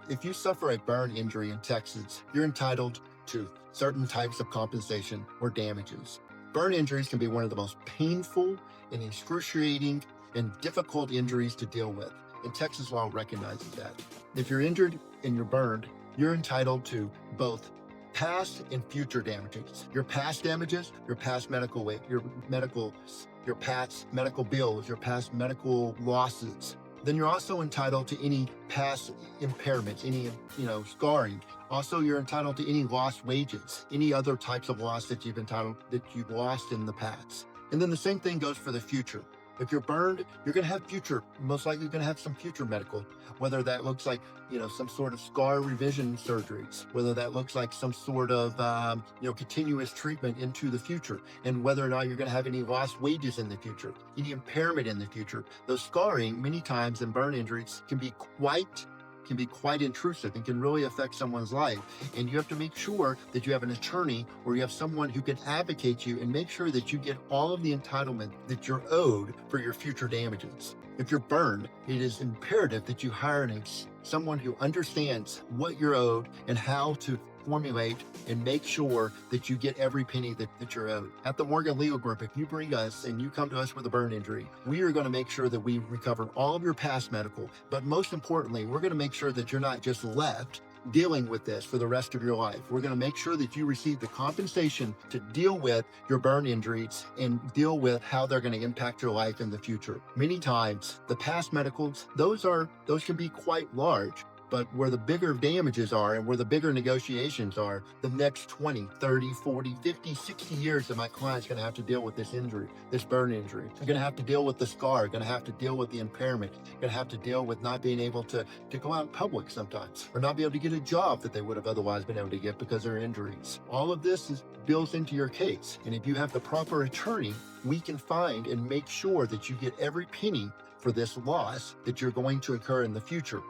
If you suffer a burn injury in Texas, you're entitled to certain types of compensation or damages. Burn injuries can be one of the most painful and excruciating and difficult injuries to deal with, and Texas law recognizes that. If you're injured and you're burned, you're entitled to both past and future damages. Your past damages, your past medical your past medical bills, your past medical losses. Then you're also entitled to any past impairments, any scarring. Also, you're entitled to any lost wages, any other types of loss that you've lost in the past. And then the same thing goes for the future. If you're burned, you're going to have most likely going to have some future medical, whether that looks like, some sort of scar revision surgeries, whether that looks like some sort of, continuous treatment into the future, and whether or not you're going to have any lost wages in the future, any impairment in the future. Those scarring, many times in burn injuries, can be quite intrusive and can really affect someone's life. And you have to make sure that you have an attorney or you have someone who can advocate you and make sure that you get all of the entitlement that you're owed for your future damages. If you're burned, it is imperative that you hire someone who understands what you're owed and how to formulate and make sure that you get every penny that you're owed. At the Morgan Legal Group, if you bring us and you come to us with a burn injury, we are going to make sure that we recover all of your past medical, but most importantly, we're going to make sure that you're not just left dealing with this for the rest of your life. We're going to make sure that you receive the compensation to deal with your burn injuries and deal with how they're going to impact your life in the future. Many times, the past medicals, those can be quite large. But where the bigger damages are and where the bigger negotiations are, the next 20, 30, 40, 50, 60 years that my client's going to have to deal with this injury, this burn injury. They're going to have to deal with the scar, going to have to deal with the impairment, going to have to deal with not being able to go out in public sometimes, or not be able to get a job that they would have otherwise been able to get because of their injuries. All of this builds into your case. And if you have the proper attorney, we can find and make sure that you get every penny for this loss that you're going to incur in the future.